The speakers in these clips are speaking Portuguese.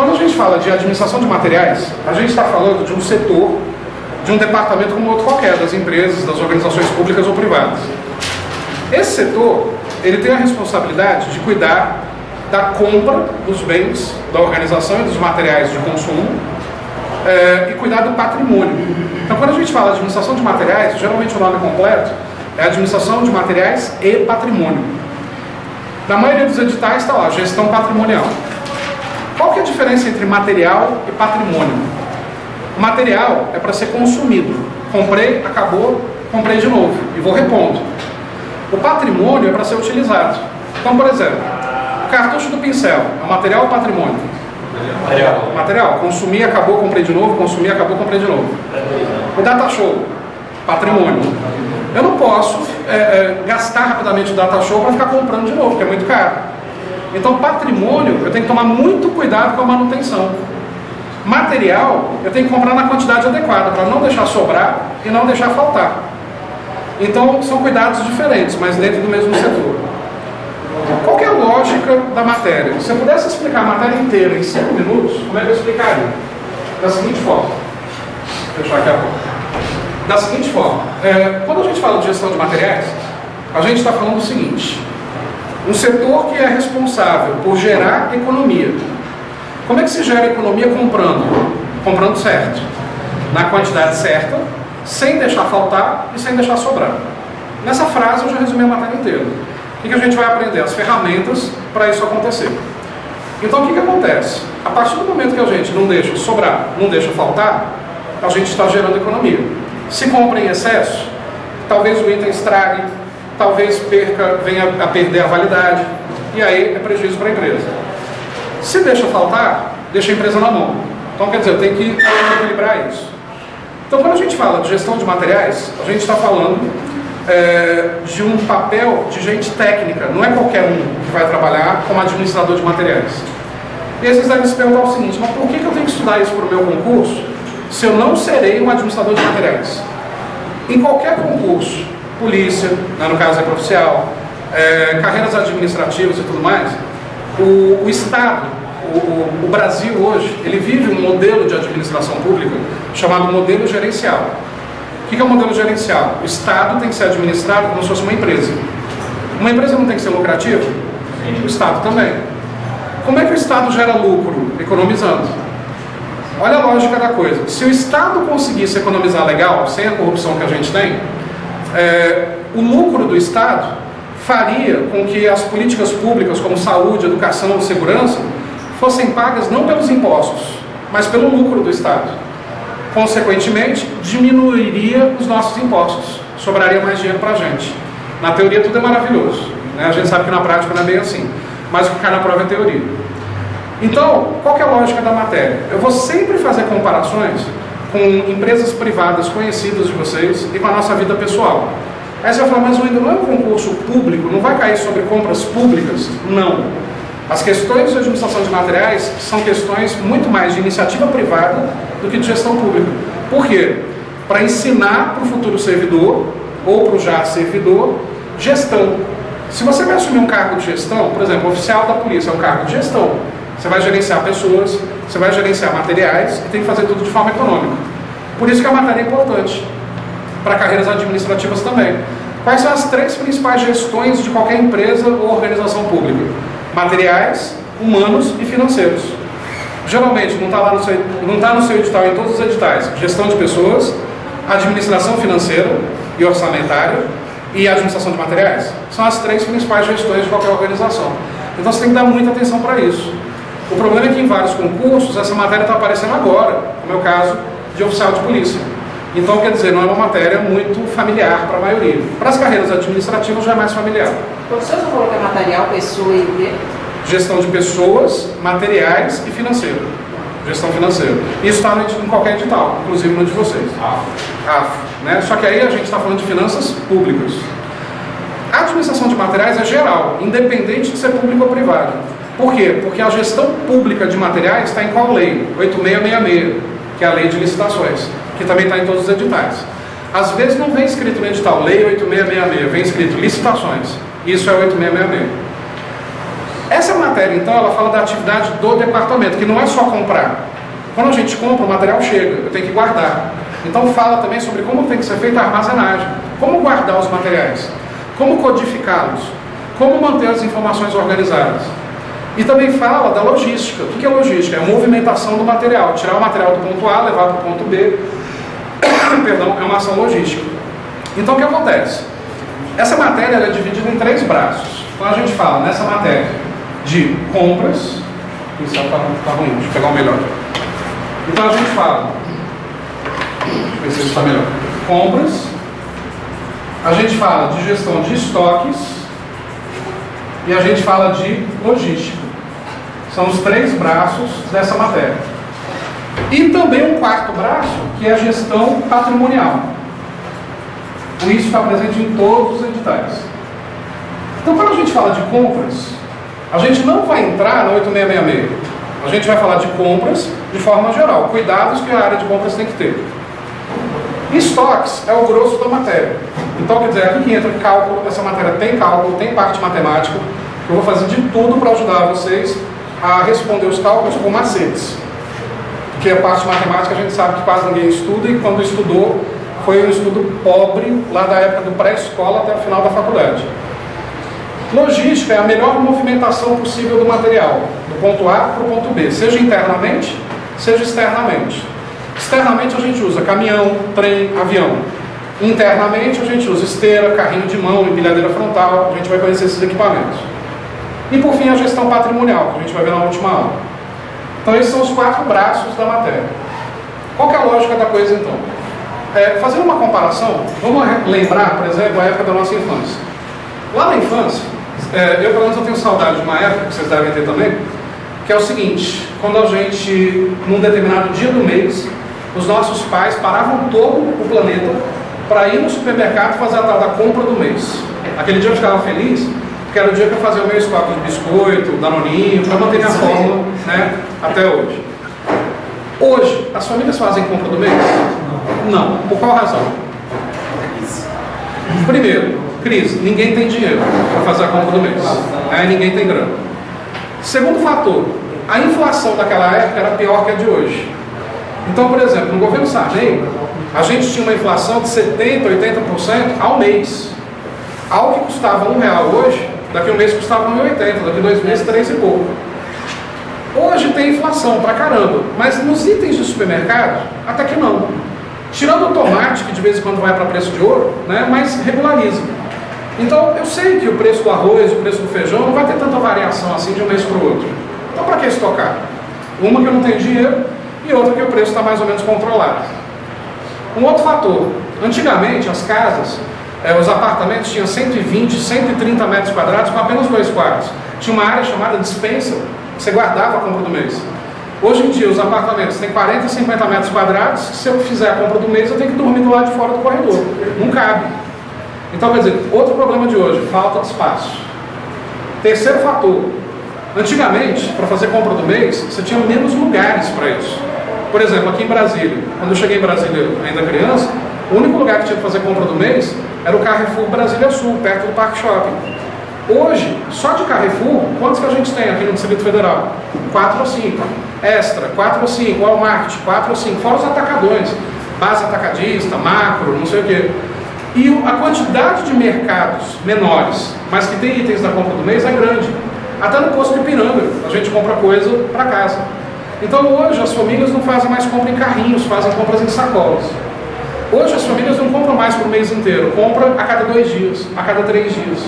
Quando a gente fala de administração de materiais, a gente está falando de um setor, de um departamento como outro qualquer, das empresas, das organizações públicas ou privadas. Esse setor, ele tem a responsabilidade de cuidar da compra dos bens da organização e dos materiais de consumo e cuidar do patrimônio. Então, quando a gente fala de administração de materiais, geralmente o nome completo é administração de materiais e patrimônio. Na maioria dos editais está lá, gestão patrimonial. Qual que é a diferença entre material e patrimônio? O material é para ser consumido. Comprei, acabou, comprei de novo e vou repondo. O patrimônio é para ser utilizado. Então, por exemplo, o cartucho do pincel é um material ou patrimônio? Material. Consumi, acabou, comprei de novo, consumi, acabou, comprei de novo. O data show, patrimônio. Eu não posso gastar rapidamente o data show para ficar comprando de novo, porque é muito caro. Então, patrimônio, eu tenho que tomar muito cuidado com a manutenção. Material, eu tenho que comprar na quantidade adequada, para não deixar sobrar e não deixar faltar. Então, são cuidados diferentes, mas dentro do mesmo setor. Qual que é a lógica da matéria? Se eu pudesse explicar a matéria inteira em 5 minutos, como é que eu explicaria? Da seguinte forma. Vou fechar aqui a boca. Da seguinte forma. Quando a gente fala de gestão de materiais, a gente está falando o seguinte. Um setor que é responsável por gerar economia. Como é que se gera economia comprando? Comprando certo. Na quantidade certa, sem deixar faltar e sem deixar sobrar. Nessa frase eu já resumi a matéria inteira. O que a gente vai aprender? As ferramentas para isso acontecer. Então o que acontece? A partir do momento que a gente não deixa sobrar, não deixa faltar, a gente está gerando economia. Se compra em excesso, talvez o item estrague, talvez venha a perder a validade, e aí é prejuízo para a empresa. Se deixa faltar, deixa a empresa na mão. Então quer dizer, tem que equilibrar isso. Então quando a gente fala de gestão de materiais, a gente está falando de um papel de gente técnica, não é qualquer um que vai trabalhar como administrador de materiais. E aí vocês devem se perguntar o seguinte, mas por que eu tenho que estudar isso para o meu concurso se eu não serei um administrador de materiais? Em qualquer concurso, polícia, no caso é oficial, carreiras administrativas e tudo mais, o Estado, o Brasil hoje, ele vive um modelo de administração pública chamado modelo gerencial. O que é o modelo gerencial? O Estado tem que ser administrado como se fosse uma empresa. Uma empresa não tem que ser lucrativa? O Estado também. Como é que o Estado gera lucro? Economizando. Olha a lógica da coisa. Se o Estado conseguisse economizar legal, sem a corrupção que a gente tem, o lucro do Estado faria com que as políticas públicas como saúde, educação e segurança fossem pagas não pelos impostos, mas pelo lucro do Estado. Consequentemente, diminuiria os nossos impostos, sobraria mais dinheiro para a gente. Na teoria tudo é maravilhoso, né? A gente sabe que na prática não é bem assim, mas o que cai na prova é teoria. Então, qual que é a lógica da matéria? Eu vou sempre fazer comparações com empresas privadas conhecidas de vocês e com a nossa vida pessoal. Aí você vai falar, mas o ainda não é um concurso público, não vai cair sobre compras públicas? Não. As questões de administração de materiais são questões muito mais de iniciativa privada do que de gestão pública. Por quê? Para ensinar para o futuro servidor, ou para o já servidor, gestão. Se você vai assumir um cargo de gestão, por exemplo, oficial da polícia é um cargo de gestão. Você vai gerenciar pessoas, você vai gerenciar materiais e tem que fazer tudo de forma econômica. Por isso que a matéria é importante. Para carreiras administrativas também. Quais são as 3 principais gestões de qualquer empresa ou organização pública? Materiais, humanos e financeiros. Geralmente não está no seu edital, em todos os editais. Gestão de pessoas, administração financeira e orçamentária e administração de materiais. São as 3 principais gestões de qualquer organização. Então você tem que dar muita atenção para isso. O problema é que em vários concursos essa matéria está aparecendo agora, como é o caso de oficial de polícia. Então, quer dizer, não é uma matéria muito familiar para a maioria. Para as carreiras administrativas já é mais familiar. O senhor só falou que é material, pessoa e o quê? Gestão de pessoas, materiais e financeiro. Gestão financeira. Isso está em qualquer edital, inclusive no de vocês. AF, né? Só que aí a gente está falando de finanças públicas. A administração de materiais é geral, independente de ser público ou privado. Por quê? Porque a gestão pública de materiais está em qual lei? 8666, que é a lei de licitações, que também está em todos os editais. Às vezes não vem escrito no edital, lei 8666, vem escrito licitações. Isso é 8666. Essa matéria, então, ela fala da atividade do departamento, que não é só comprar. Quando a gente compra, o material chega, eu tenho que guardar. Então fala também sobre como tem que ser feita a armazenagem, como guardar os materiais, como codificá-los, como manter as informações organizadas. E também fala da logística. O que é logística? É a movimentação do material, tirar o material do ponto A, levar para o ponto B. Perdão, é uma ação logística. Então o que acontece? Essa matéria ela é dividida em 3 braços. Então a gente fala nessa matéria de compras. Isso está ruim, deixa eu pegar o melhor. Então a gente fala, deixa eu ver se está melhor, compras, a gente fala de gestão de estoques e a gente fala de logística. São os 3 braços dessa matéria. E também um 4º braço, que é a gestão patrimonial. Isso está presente em todos os editais. Então, quando a gente fala de compras, a gente não vai entrar na 8666. A gente vai falar de compras de forma geral, cuidados que a área de compras tem que ter. Estoques é o grosso da matéria. Então, quer dizer, aqui que entra cálculo, essa matéria tem cálculo, tem parte matemática. Eu vou fazer de tudo para ajudar vocês a responder os cálculos com macetes. Porque a parte matemática a gente sabe que quase ninguém estuda, e quando estudou, foi um estudo pobre, lá da época do pré-escola até o final da faculdade. Logística é a melhor movimentação possível do material, do ponto A para o ponto B, seja internamente, seja externamente. Externamente a gente usa caminhão, trem, avião. Internamente a gente usa esteira, carrinho de mão, empilhadeira frontal, a gente vai conhecer esses equipamentos. E por fim a gestão patrimonial, que a gente vai ver na última aula. Então esses são os 4 braços da matéria. Qual que é a lógica da coisa então? Fazendo uma comparação, vamos lembrar, por exemplo, a época da nossa infância. Lá na infância, eu pelo menos eu tenho saudade de uma época, que vocês devem ter também, que é o seguinte: quando a gente, num determinado dia do mês, os nossos pais paravam todo o planeta para ir no supermercado fazer a tal da compra do mês. Aquele dia eu ficava feliz, porque era o dia que eu fazia o meu estoque de biscoito, danoninho, para manter minha forma, né, até hoje. Hoje, as famílias fazem compra do mês? Não. Por qual razão? Primeiro, crise. Ninguém tem dinheiro para fazer a compra do mês. Ninguém tem grana. Segundo fator, a inflação daquela época era pior que a de hoje. Então, por exemplo, no governo Sarney, a gente tinha uma inflação de 70%, 80% ao mês. Algo que custava R$1 hoje, daqui a um mês custava R$1,80, daqui a 2 meses, 3 e pouco. Hoje tem inflação pra caramba, mas nos itens de supermercado, até que não. Tirando o tomate, que de vez em quando vai para preço de ouro, né, mas regulariza. Então, eu sei que o preço do arroz, o preço do feijão, não vai ter tanta variação assim de um mês para o outro. Então, para que estocar? Uma que eu não tenho dinheiro e outra que o preço está mais ou menos controlado. Um outro fator, antigamente as casas, os apartamentos tinham 120, 130 metros quadrados com apenas 2 quartos. Tinha uma área chamada despensa, que você guardava a compra do mês. Hoje em dia os apartamentos têm 40, 50 metros quadrados, se eu fizer a compra do mês eu tenho que dormir do lado de fora do corredor, não cabe. Então, quer dizer, outro problema de hoje, falta de espaço. Terceiro fator, antigamente, para fazer compra do mês, você tinha menos lugares para isso. Por exemplo, aqui em Brasília, quando eu cheguei em Brasília ainda criança, o único lugar que tinha que fazer compra do mês era o Carrefour Brasília Sul, perto do Parque Shopping. Hoje, só de Carrefour, quantos que a gente tem aqui no Distrito Federal? 4 ou 5. Extra, 4 ou 5. Walmart, 4 ou 5. Fora os atacadões. Base atacadista, macro, não sei o quê. E a quantidade de mercados menores, mas que tem itens da compra do mês, é grande. Até no posto de Ipiranga, a gente compra coisa para casa. Então hoje as famílias não fazem mais compra em carrinhos, fazem compras em sacolas. Hoje as famílias não compram mais por mês inteiro, compram a cada 2 dias, a cada 3 dias.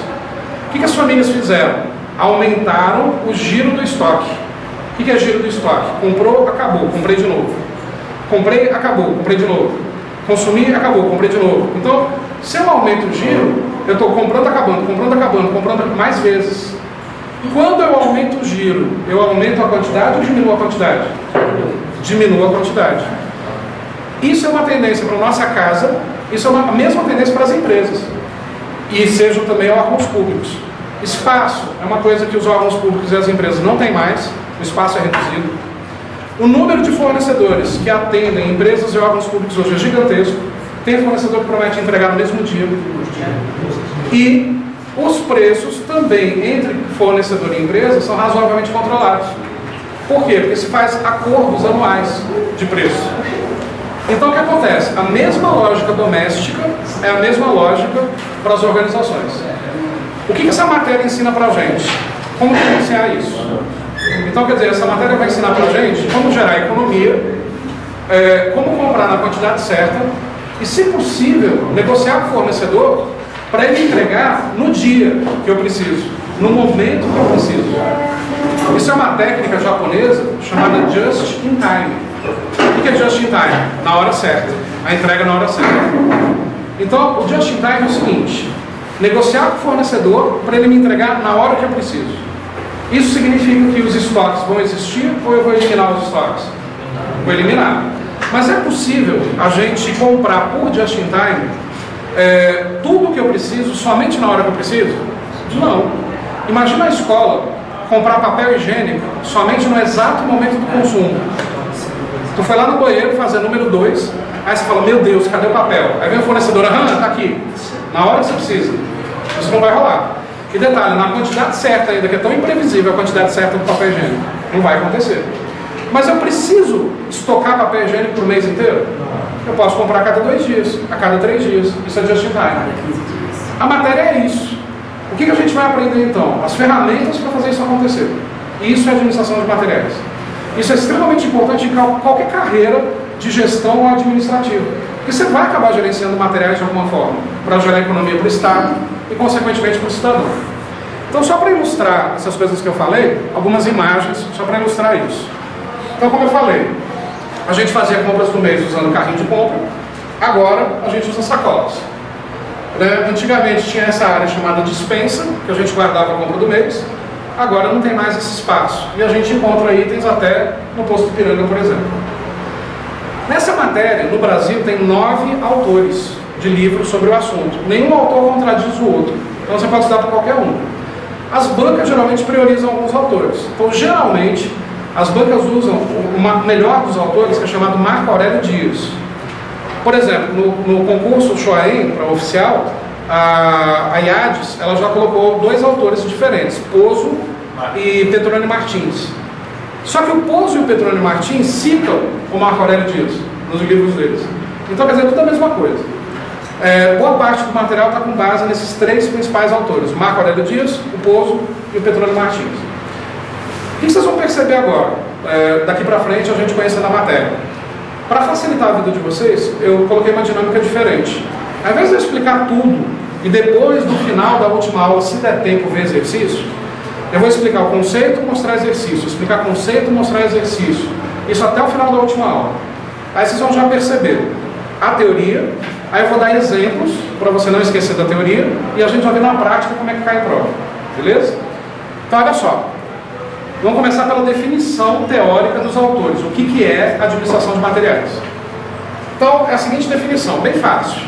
O que as famílias fizeram? Aumentaram o giro do estoque. O que é giro do estoque? Comprou, acabou, comprei de novo. Comprei, acabou, comprei de novo. Consumi, acabou, comprei de novo. Então, se eu aumento o giro, eu estou comprando, comprando mais vezes. Quando eu aumento o giro, eu aumento a quantidade ou diminuo a quantidade? Diminuo a quantidade. Isso é uma tendência para a nossa casa, isso é a mesma tendência para as empresas. E sejam também órgãos públicos. Espaço é uma coisa que os órgãos públicos e as empresas não têm mais, o espaço é reduzido. O número de fornecedores que atendem empresas e órgãos públicos hoje é gigantesco. Tem fornecedor que promete entregar no mesmo dia. E os preços também entre fornecedor e empresa são razoavelmente controlados. Por quê? Porque se faz acordos anuais de preço. Então o que acontece? A mesma lógica doméstica é a mesma lógica para as organizações. O que essa matéria ensina para a gente? Como gerenciar isso? Então, quer dizer, essa matéria vai ensinar para a gente como gerar economia, como comprar na quantidade certa e, se possível, negociar com o fornecedor para ele entregar no dia que eu preciso, no momento que eu preciso. Isso é uma técnica japonesa chamada just in time. O que é just in time? Na hora certa. A entrega na hora certa. Então, o just in time é o seguinte: negociar com o fornecedor para ele me entregar na hora que eu preciso. Isso significa que os estoques vão existir ou eu vou eliminar os estoques? Vou eliminar. Mas é possível a gente comprar por just in time tudo que eu preciso somente na hora que eu preciso? Não. Imagina a escola comprar papel higiênico somente no exato momento do consumo. Tu foi lá no banheiro fazer número 2, aí você fala, meu Deus, cadê o papel? Aí vem o fornecedor, tá aqui, na hora que você precisa. Isso não vai rolar. E detalhe, na quantidade certa ainda, que é tão imprevisível a quantidade certa do papel higiênico, não vai acontecer. Mas eu preciso estocar papel higiênico por mês inteiro? Eu posso comprar a cada 2 dias, a cada 3 dias. Isso é just in time. A matéria é isso. O que a gente vai aprender então? As ferramentas para fazer isso acontecer. E isso é administração de materiais. Isso é extremamente importante em qualquer carreira de gestão ou administrativa. Porque você vai acabar gerenciando materiais de alguma forma, para gerar economia para o Estado e, consequentemente, para o cidadão. Então, só para ilustrar essas coisas que eu falei, algumas imagens, só para ilustrar isso. Então, como eu falei, a gente fazia compras do mês usando carrinho de compra, agora a gente usa sacolas. Antigamente tinha essa área chamada despensa, que a gente guardava a compra do mês, agora não tem mais esse espaço. E a gente encontra itens até no posto Ipiranga, por exemplo. Nessa matéria, no Brasil, tem 9 autores de livros sobre o assunto. Nenhum autor contradiz o outro. Então você pode estudar para qualquer um. As bancas geralmente priorizam alguns autores. Então, geralmente, as bancas usam o melhor dos autores, que é chamado Marco Aurélio Dias. Por exemplo, no concurso Shoaen, para oficial, a IADES, ela já colocou 2 autores diferentes, Pozo e Petrone Martins. Só que o Pozo e o Petrone Martins citam o Marco Aurélio Dias nos livros deles. Então, quer dizer, tudo a mesma coisa. Boa parte do material está com base nesses 3 principais autores, o Marco Aurélio Dias, o Pozo e o Petrone Martins. O que vocês vão perceber agora? Daqui para frente, a gente conhecendo a matéria. Para facilitar a vida de vocês, eu coloquei uma dinâmica diferente. Ao invés de eu explicar tudo e depois, no final da última aula, se der tempo, ver exercício, eu vou explicar o conceito, mostrar exercício, explicar conceito, mostrar exercício. Isso até o final da última aula. Aí vocês vão já perceber a teoria, aí eu vou dar exemplos para você não esquecer da teoria e a gente vai ver na prática como é que cai em prova. Beleza? Então, olha só. Vamos começar pela definição teórica dos autores. O que é administração de materiais? Então, é a seguinte definição, bem fácil.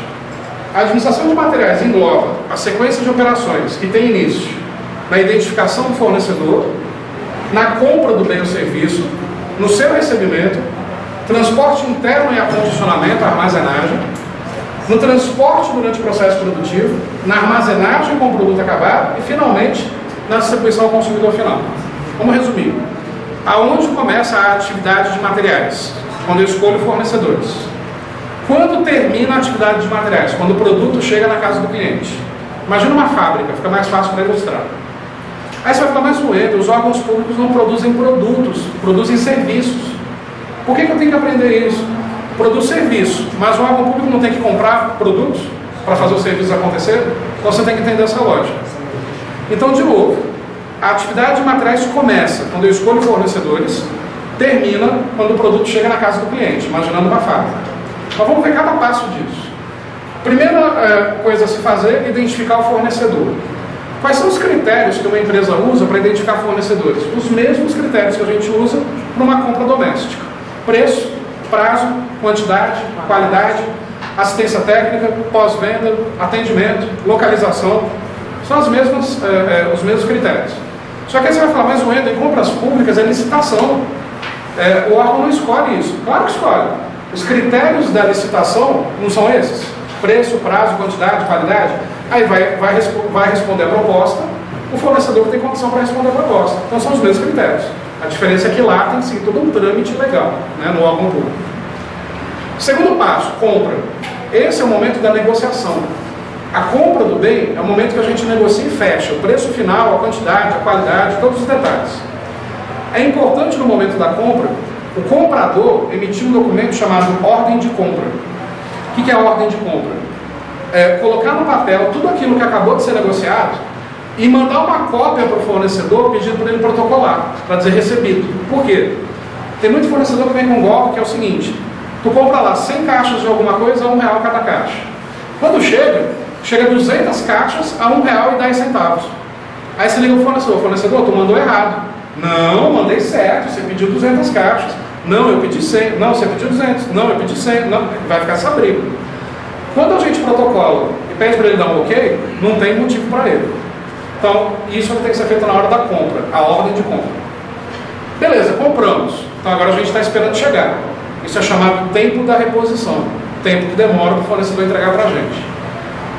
A administração de materiais engloba a sequência de operações que tem início na identificação do fornecedor, na compra do bem ou serviço, no seu recebimento, transporte interno e acondicionamento, armazenagem, no transporte durante o processo produtivo, na armazenagem com o produto acabado e, finalmente, na distribuição ao consumidor final. Vamos resumir. Aonde começa a atividade de materiais? Quando eu escolho fornecedores. Quando termina a atividade de materiais? Quando o produto chega na casa do cliente. Imagina uma fábrica, fica mais fácil para ilustrar. Aí você vai ficar mais doendo, os órgãos públicos não produzem produtos, produzem serviços. Por que eu tenho que aprender isso? Produz serviço, mas o órgão público não tem que comprar produtos para fazer o serviço acontecer? Então você tem que entender essa lógica. Então, de novo, a atividade de materiais começa quando eu escolho fornecedores, termina quando o produto chega na casa do cliente, imaginando uma fábrica. Então vamos ver cada passo disso. Primeira coisa a se fazer é identificar o fornecedor. Quais são os critérios que uma empresa usa para identificar fornecedores? Os mesmos critérios que a gente usa para uma compra doméstica. Preço, prazo, quantidade, qualidade, assistência técnica, pós-venda, atendimento, localização. São os mesmos critérios. Só que aí você vai falar, mas o Wendel, em compras públicas é licitação. O órgão não escolhe isso. Claro que escolhe. Os critérios da licitação não são esses? Preço, prazo, quantidade, qualidade. Aí vai responder a proposta, o fornecedor tem condição para responder a proposta. Então são os mesmos critérios. A diferença é que lá tem que seguir todo um trâmite legal, né, no órgão público. Segundo passo, compra. Esse é o momento da negociação. A compra do bem é o momento que a gente negocia e fecha o preço final, a quantidade, a qualidade, todos os detalhes. É importante no momento da compra, o comprador emitir um documento chamado ordem de compra. O que é a ordem de compra? É colocar no papel tudo aquilo que acabou de ser negociado e mandar uma cópia para o fornecedor pedindo para ele protocolar, para dizer recebido. Por quê? Tem muito fornecedor que vem com golpe que é o seguinte: tu compra lá 100 caixas de alguma coisa a R$1 cada caixa. Quando chega 200 caixas a R$1,10. Aí você liga para o fornecedor, tu mandou errado. Não, mandei certo, você pediu 200 caixas. Não, eu pedi 100. Não, você pediu 200. Não, eu pedi 100. Não, vai ficar essa briga. Quando a gente protocola e pede para ele dar um ok, não tem motivo para ele. Então, isso é o que tem que ser feito na hora da compra, a ordem de compra. Beleza, compramos. Então agora a gente está esperando chegar. Isso é chamado tempo da reposição. Tempo que demora para o fornecedor entregar para a gente.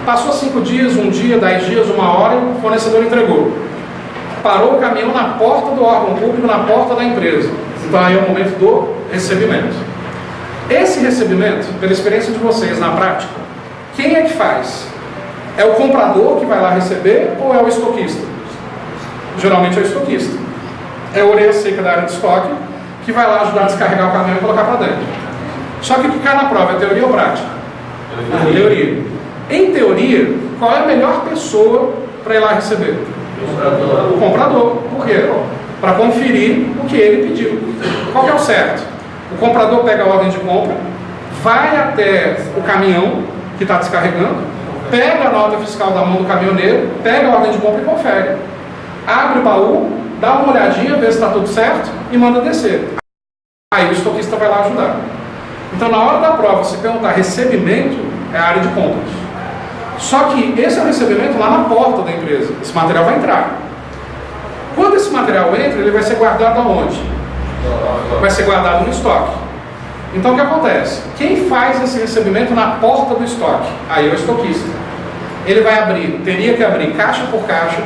Passou 5 dias, 1 dia, 10 dias, 1 hora, o fornecedor entregou. Parou o caminhão na porta do órgão público, na porta da empresa. Então aí é o momento do recebimento. Esse recebimento, pela experiência de vocês na prática, quem é que faz? É o comprador que vai lá receber ou é o estoquista? Geralmente é o estoquista. É a orelha seca da área de estoque que vai lá ajudar a descarregar o caminhão e colocar para dentro. Só que o que cai na prova é teoria ou prática? Teoria. Em teoria, qual é a melhor pessoa para ir lá receber? O comprador. Por quê? Para conferir o que ele pediu. Qual que é o certo? O comprador pega a ordem de compra, vai até o caminhão que está descarregando, pega a nota fiscal da mão do caminhoneiro, pega a ordem de compra e confere. Abre o baú, dá uma olhadinha, vê se está tudo certo e manda descer. Aí o estoquista vai lá ajudar. Então, na hora da prova, se perguntar recebimento, é a área de compras. Só que esse é o recebimento lá na porta da empresa. Esse material vai entrar. Quando esse material entra, ele vai ser guardado aonde? Vai ser guardado no estoque. Então, o que acontece? Quem faz esse recebimento na porta do estoque? Aí é o estoquista. Ele vai abrir, teria que abrir caixa por caixa,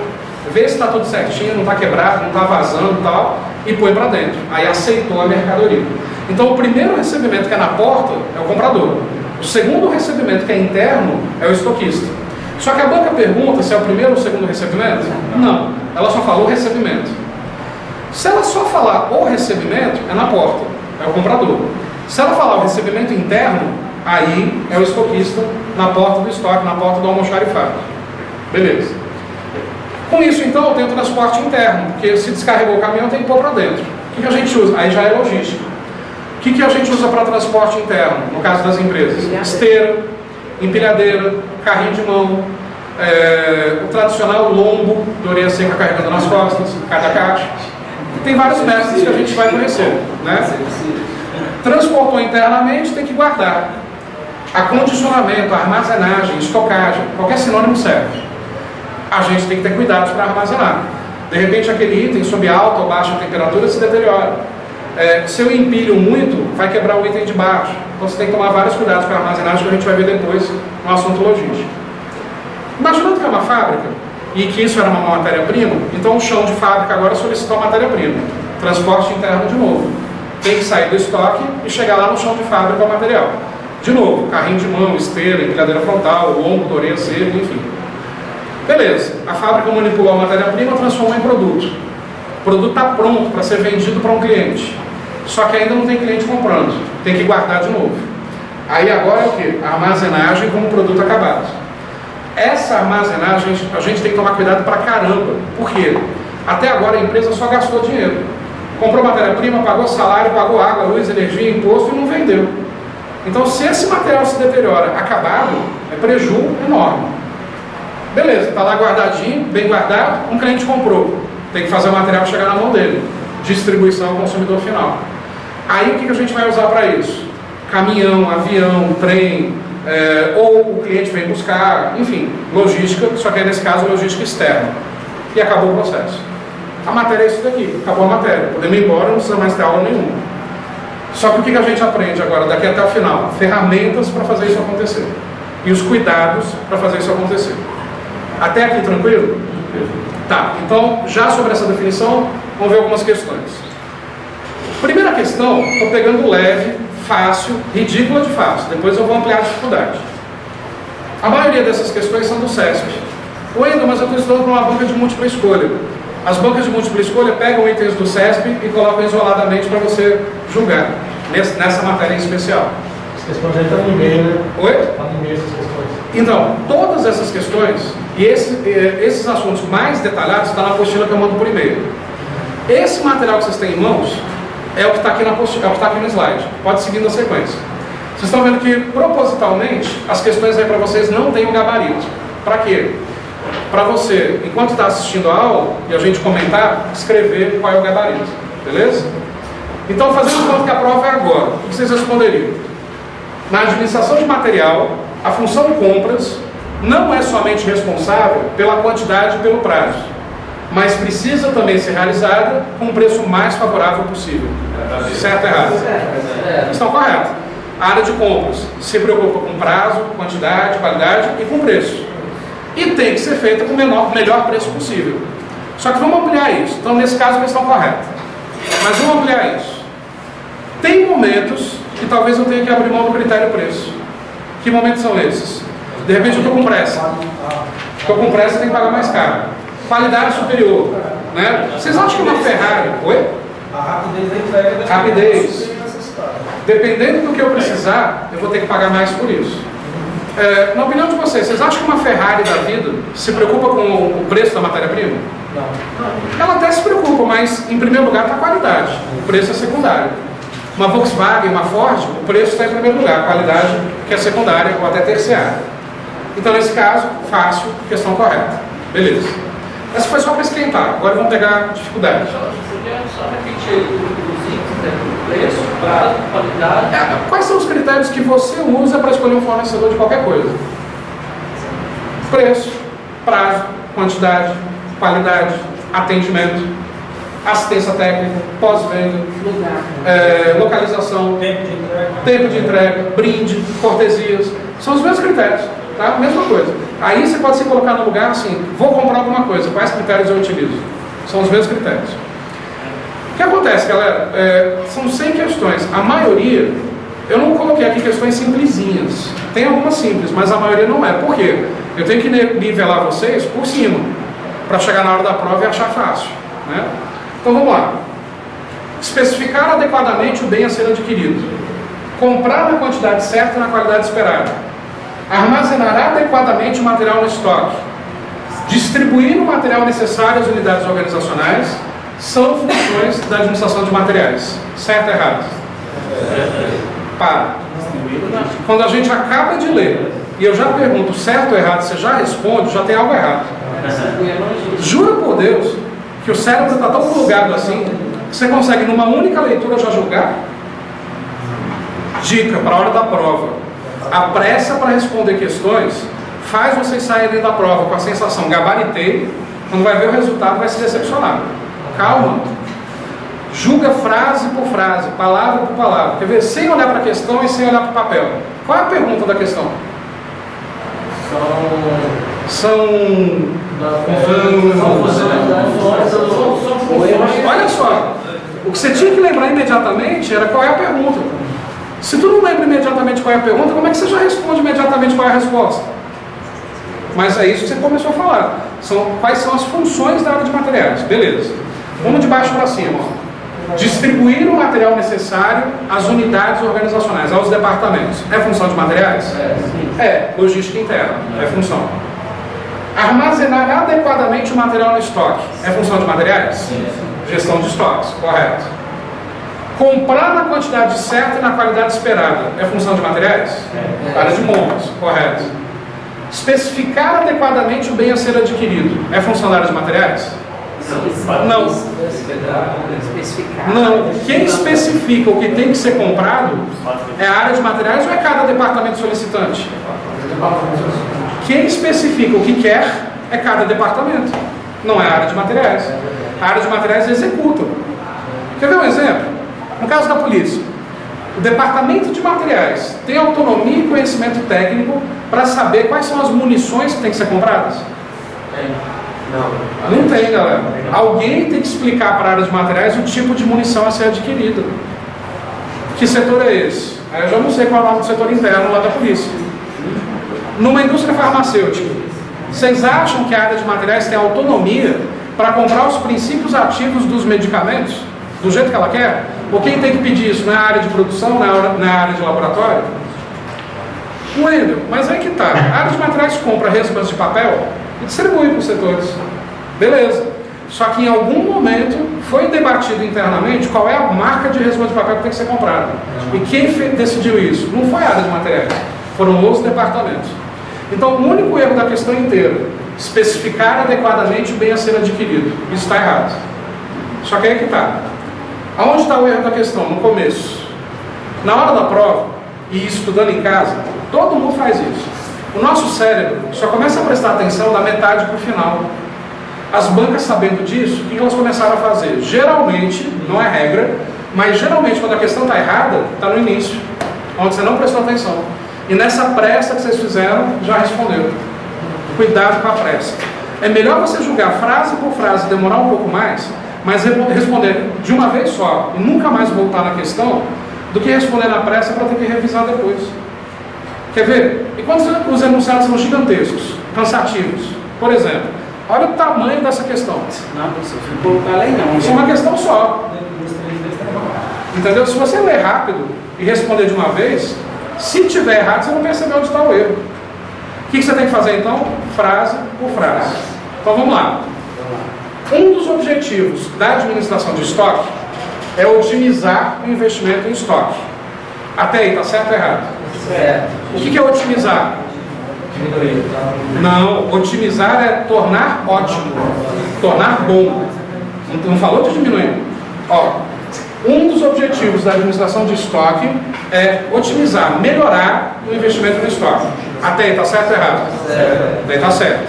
ver se está tudo certinho, não está quebrado, não está vazando e tal, e põe para dentro. Aí aceitou a mercadoria. Então, o primeiro recebimento que é na porta é o comprador. O segundo recebimento, que é interno, é o estoquista. Só que a banca pergunta se é o primeiro ou o segundo recebimento? Não. Ela só falou recebimento. Se ela só falar o recebimento, é na porta, é o comprador. Se ela falar o recebimento interno, aí é o estoquista na porta do estoque, na porta do almoxarifado. Beleza. Com isso, então, eu tenho transporte interno, porque se descarregou o caminhão, tem que pôr para dentro. O que a gente usa? Aí já é logística. O que a gente usa para transporte interno, no caso das empresas? Esteira, empilhadeira, carrinho de mão, o tradicional lombo de orelha seca carregando nas costas, cada caixa. Tem vários métodos que a gente vai conhecer, né? Transportou internamente, tem que guardar. Acondicionamento, armazenagem, estocagem, qualquer sinônimo serve. A gente tem que ter cuidados para armazenar. De repente aquele item sob alta ou baixa temperatura se deteriora. Se eu empilho muito, vai quebrar o item de baixo. Então você tem que tomar vários cuidados com a armazenagem, que a gente vai ver depois no assunto logístico. Imaginando que é uma fábrica e que isso era uma matéria-prima, então o chão de fábrica agora solicitou a matéria-prima. Transporte interno de novo. Tem que sair do estoque e chegar lá no chão de fábrica com o material. De novo, carrinho de mão, esteira, empilhadeira frontal, lombo, doreia, seco, enfim. Beleza, a fábrica manipulou a matéria-prima, transformou em produto. O produto está pronto para ser vendido para um cliente. Só que ainda não tem cliente comprando. Tem que guardar de novo. Aí agora é o quê? A armazenagem como produto acabado. Essa armazenagem a gente tem que tomar cuidado pra caramba. Por quê? Até agora a empresa só gastou dinheiro. Comprou matéria-prima, pagou salário, pagou água, luz, energia, imposto e não vendeu. Então, se esse material se deteriora acabado, é prejuízo enorme. Beleza, está lá guardadinho, bem guardado, um cliente comprou. Tem que fazer o material chegar na mão dele. Distribuição ao consumidor final. Aí o que a gente vai usar para isso? Caminhão, avião, trem, ou o cliente vem buscar, enfim, logística, só que nesse caso logística externa. E acabou o processo. A matéria é isso daqui, acabou a matéria. Podemos ir embora, não precisa mais ter aula nenhuma. Só que o que a gente aprende agora, daqui até o final? Ferramentas para fazer isso acontecer. E os cuidados para fazer isso acontecer. Até aqui tranquilo? Tá, então já sobre essa definição, vamos ver algumas questões. Primeira questão, estou pegando leve, fácil, ridícula de fácil, depois eu vou ampliar a dificuldade. A maioria dessas questões são do CESP. Wendel, mas eu estou estudando para uma banca de múltipla escolha. As bancas de múltipla escolha pegam itens do CESP e colocam isoladamente para você julgar, nessa matéria em especial. As questões aí estão no e-mail, né? Oi? Está no e-mail essas questões. Então, todas essas questões e esses assuntos mais detalhados estão na apostila que eu mando por e-mail. Esse material que vocês têm em mãos é o que está aqui, é o que está aqui no slide. Pode seguir na sequência. Vocês estão vendo que, propositalmente, as questões aí para vocês não têm o gabarito. Para quê? Para você, enquanto está assistindo a aula e a gente comentar, escrever qual é o gabarito. Beleza? Então, fazendo conta que a prova é agora, o que vocês responderiam? Na administração de material, a função compras não é somente responsável pela quantidade e pelo prazo, mas precisa também ser realizada com o preço mais favorável possível. Certo ou errado? Estão corretos. A área de compras se preocupa com prazo, quantidade, qualidade e com preço. E tem que ser feita com o melhor preço possível. Só que vamos ampliar isso. Então, nesse caso, eles estão corretos. Mas vamos ampliar isso. Tem momentos que talvez eu tenha que abrir mão do critério preço. Que momentos são esses? De repente eu estou com pressa. Estou com pressa e tenho que pagar mais caro. Qualidade superior. Né? Vocês acham que uma Ferrari... Oi? A rapidez da entrega... Rapidez. Dependendo do que eu precisar, eu vou ter que pagar mais por isso. Na opinião de vocês acham que uma Ferrari da vida se preocupa com o preço da matéria-prima? Não. Ela até se preocupa, mas em primeiro lugar está a qualidade. O preço é secundário. Uma Volkswagen, uma Ford, o preço está em primeiro lugar, a qualidade que é secundária ou até terciária. Então, nesse caso, fácil, questão correta. Beleza. Essa foi só para esquentar, agora vamos pegar a dificuldade. Só repetir os itens, né? Preço, prazo, qualidade. Quais são os critérios que você usa para escolher um fornecedor de qualquer coisa? Preço, prazo, quantidade, qualidade, atendimento, assistência técnica, pós-venda, localização, tempo de entrega, brinde, cortesias. São os mesmos critérios, tá? Mesma coisa. Aí você pode se colocar no lugar assim, vou comprar alguma coisa, quais critérios eu utilizo? São os mesmos critérios. O que acontece, galera? São 100 questões. A maioria, eu não coloquei aqui questões simplesinhas. Tem algumas simples, mas a maioria não é. Por quê? Eu tenho que nivelar vocês por cima, para chegar na hora da prova e achar fácil, né? Então vamos lá. Especificar adequadamente o bem a ser adquirido. Comprar na quantidade certa e na qualidade esperada. Armazenar adequadamente o material no estoque. Distribuir o material necessário às unidades organizacionais são funções da administração de materiais. Certo ou errado? Para. Quando a gente acaba de ler e eu já pergunto certo ou errado, você já responde, já tem algo errado. Juro por Deus que o cérebro está tão plugado assim que você consegue numa única leitura já julgar. Dica para a hora da prova: a pressa para responder questões faz vocês saírem da prova com a sensação gabaritei, quando vai ver o resultado vai se decepcionar. Calma, julga frase por frase, palavra por palavra, quer ver? Sem olhar para a questão e sem olhar para o papel. Qual é a pergunta da questão? Olha só, o que você tinha que lembrar imediatamente era qual é a pergunta. Se tu não lembra imediatamente qual é a pergunta, como é que você já responde imediatamente qual é a resposta? Mas é isso que você começou a falar. Quais são as funções da área de materiais? Beleza. Vamos de baixo para cima. Distribuir o material necessário às unidades organizacionais, aos departamentos. É função de materiais? Logística interna. É função. Armazenar adequadamente o material no estoque. É função de materiais? Sim. Gestão de estoques. Correto. Comprar na quantidade certa e na qualidade esperada. É função de materiais? Área de compras. Correto. Especificar adequadamente o bem a ser adquirido. É função da área de materiais? Não. Não. Quem especifica o que tem que ser comprado é a área de materiais ou é cada departamento solicitante? Quem especifica o que quer é cada departamento. Não é a área de materiais. A área de materiais executa. Quer ver um exemplo? No caso da polícia, o departamento de materiais tem autonomia e conhecimento técnico para saber quais são as munições que têm que ser compradas? Não tem, galera. Alguém tem que explicar para a área de materiais o tipo de munição a ser adquirida. Que setor é esse? Aí eu já não sei qual é o nome do setor interno lá da polícia. Numa indústria farmacêutica, vocês acham que a área de materiais tem autonomia para comprar os princípios ativos dos medicamentos do jeito que ela quer? Ou quem tem que pedir isso? Não é a área de produção, não é a área de laboratório? Wendel, mas aí que tá. A área de materiais compra resmas de papel e distribui para os setores. Beleza. Só que em algum momento foi debatido internamente qual é a marca de resma de papel que tem que ser comprada. E quem decidiu isso? Não foi a área de materiais, foram os departamentos. Então o único erro da questão inteira, especificar adequadamente o bem a ser adquirido. Isso está errado. Só que aí que tá. Aonde está o erro da questão? No começo. Na hora da prova, e estudando em casa, todo mundo faz isso. O nosso cérebro só começa a prestar atenção da metade para o final. As bancas, sabendo disso, o que elas começaram a fazer? Geralmente, não é regra, mas geralmente quando a questão está errada, está no início, onde você não prestou atenção. E nessa pressa que vocês fizeram, já responderam. Cuidado com a pressa. É melhor você julgar frase por frase, demorar um pouco mais, mas responder de uma vez só e nunca mais voltar na questão, do que responder na pressa para ter que revisar depois. Quer ver? E quando os enunciados são gigantescos, cansativos, por exemplo, olha o tamanho dessa questão. Não, professor, se não colocar lei não. Isso é uma questão só. Entendeu? Se você ler rápido e responder de uma vez, se tiver errado, você não percebeu onde está o erro. O que você tem que fazer então? Frase por frase. Então vamos lá. Um dos objetivos da administração de estoque é otimizar o investimento em estoque. Até aí, está certo ou errado? Certo. O que é otimizar? Não, otimizar é tornar ótimo, tornar bom. Não falou de diminuir. Ó, um dos objetivos da administração de estoque é otimizar, melhorar o investimento no estoque. Até aí, está certo ou errado? Certo. Daí está certo.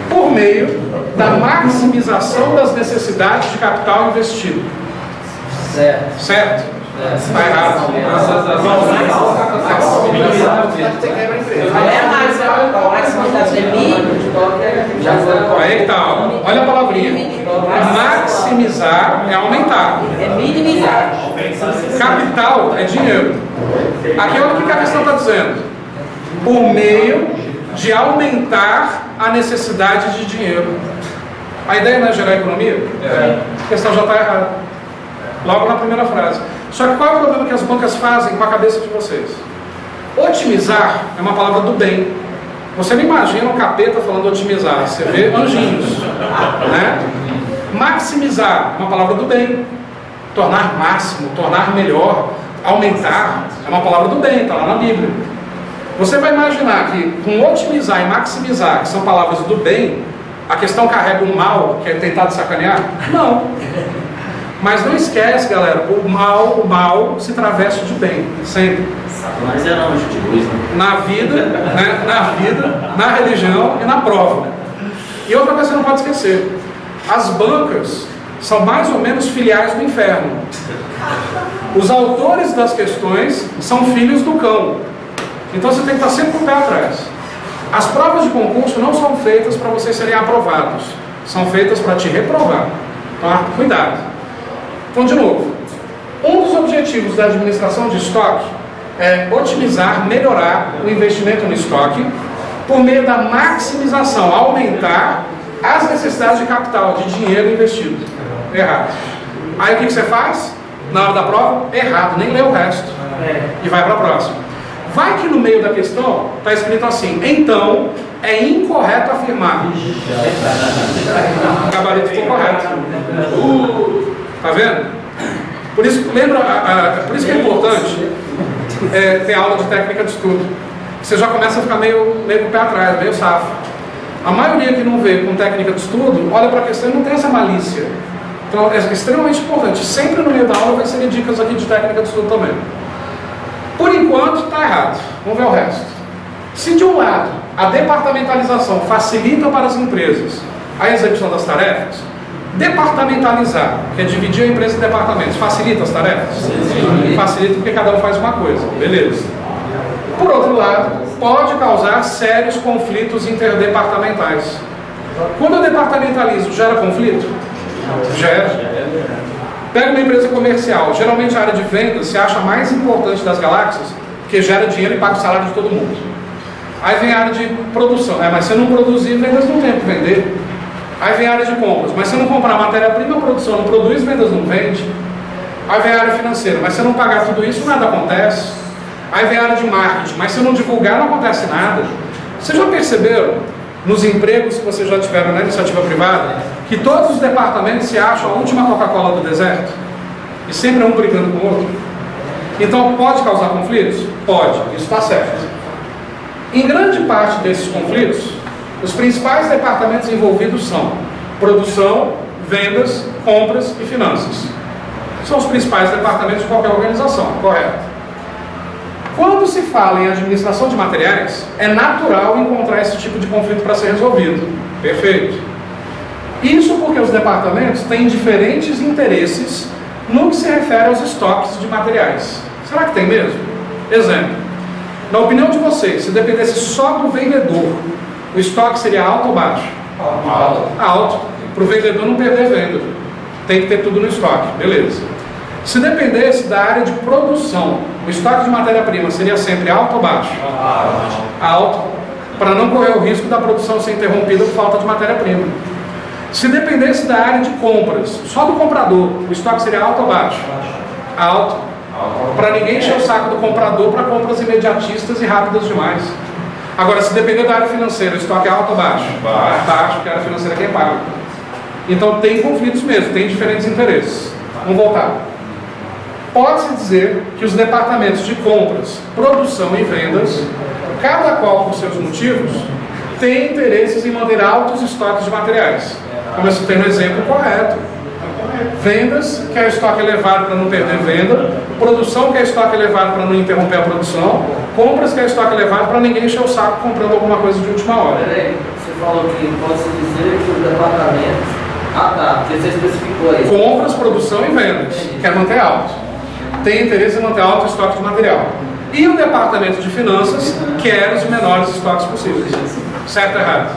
Por meio da maximização das necessidades de capital investido. Certo. Certo? Está errado. Aí tá, olha a palavrinha. Maximizar é aumentar. É minimizar. Capital é dinheiro. Aqui olha o que a questão está dizendo. Por meio de aumentar a necessidade de dinheiro. A ideia não é gerar economia? A questão já está errada. Logo na primeira frase. Só que qual é o problema que as bancas fazem com a cabeça de vocês? Otimizar é uma palavra do bem. Você não imagina um capeta falando otimizar. Você vê anjinhos, né? Maximizar é uma palavra do bem. Tornar máximo, tornar melhor, aumentar é uma palavra do bem, está lá na Bíblia. Você vai imaginar que com otimizar e maximizar, que são palavras do bem, a questão carrega o mal, que é tentar te sacanear? Não. Mas não esquece, galera, o mal se traveste de bem, sempre. Mas é não, na vida, né, na religião e na prova. E outra coisa que você não pode esquecer: as bancas são mais ou menos filiais do inferno. Os autores das questões são filhos do cão. Então você tem que estar sempre com o pé atrás. As provas de concurso não são feitas para vocês serem aprovados, são feitas para te reprovar. Então, cuidado. Então, de novo, um dos objetivos da administração de estoque é otimizar, melhorar o investimento no estoque por meio da maximização, aumentar as necessidades de capital, de dinheiro investido. Errado. Aí o que você faz? Na hora da prova? Errado, nem lê o resto. E vai para a próxima. Vai que no meio da questão está escrito assim: então é incorreto afirmar. O gabarito ficou correto. Tá vendo? Por isso, lembra, por isso que é importante ter aula de técnica de estudo. Você já começa a ficar meio com o pé atrás, meio safo. A maioria que não vê com técnica de estudo, olha para a questão e não tem essa malícia. Então é extremamente importante. Sempre no meio da aula vai ser dicas aqui de técnica de estudo também. Por enquanto está errado. Vamos ver o resto. Se de um lado a departamentalização facilita para as empresas a execução das tarefas, departamentalizar, que é dividir a empresa em departamentos, facilita as tarefas? Sim. Facilita porque cada um faz uma coisa, beleza. Por outro lado, pode causar sérios conflitos interdepartamentais. Quando eu departamentalizo, gera conflito? Gera. Pega uma empresa comercial, geralmente a área de vendas se acha a mais importante das galáxias, porque gera dinheiro e paga o salário de todo mundo. Aí vem a área de produção, mas se eu não produzir, vendas não tem o que vender. Aí vem a área de compras, mas se eu não comprar matéria-prima, a produção não produz, vendas não vende. Aí vem a área financeira, mas se eu não pagar tudo isso, nada acontece. Aí vem a área de marketing, mas se eu não divulgar, não acontece nada. Vocês já perceberam, nos empregos que vocês já tiveram na iniciativa privada, que todos os departamentos se acham a última Coca-Cola do deserto? E sempre é um brigando com o outro? Então pode causar conflitos? Pode, isso está certo. Em grande parte desses conflitos, os principais departamentos envolvidos são produção, vendas, compras e finanças. São os principais departamentos de qualquer organização, correto? Quando se fala em administração de materiais, é natural encontrar esse tipo de conflito para ser resolvido. Perfeito. Isso porque os departamentos têm diferentes interesses no que se refere aos estoques de materiais. Será que tem mesmo? Exemplo. Na opinião de vocês, se dependesse só do vendedor, o estoque seria alto ou baixo? Alto. Alto. Para o vendedor não perder venda. Tem que ter tudo no estoque. Beleza. Se dependesse da área de produção, o estoque de matéria-prima seria sempre alto ou baixo? Alto. Para não correr o risco da produção ser interrompida por falta de matéria-prima. Se dependesse da área de compras, só do comprador, o estoque seria alto ou baixo? Alto. Para ninguém encher o saco do comprador para compras imediatistas e rápidas demais. Agora, se depender da área financeira, o estoque é alto ou baixo? Baixo, porque a área financeira é quem paga. Então tem conflitos mesmo, tem diferentes interesses. Vamos voltar. Pode-se dizer que os departamentos de compras, produção e vendas, cada qual por seus motivos, tem interesses em manter altos estoques de materiais. Como eu citei no exemplo correto. Vendas, quer estoque elevado para não perder venda. Produção, quer estoque elevado para não interromper a produção. Compras, quer estoque elevado para ninguém encher o saco comprando alguma coisa de última hora. Peraí, você falou que pode-se dizer que os departamentos... Ah tá, porque você especificou aí. Compras, produção e vendas. Quer manter alto. Tem interesse em manter alto o estoque de material. E o departamento de finanças quer os menores estoques possíveis. Certo ou errado?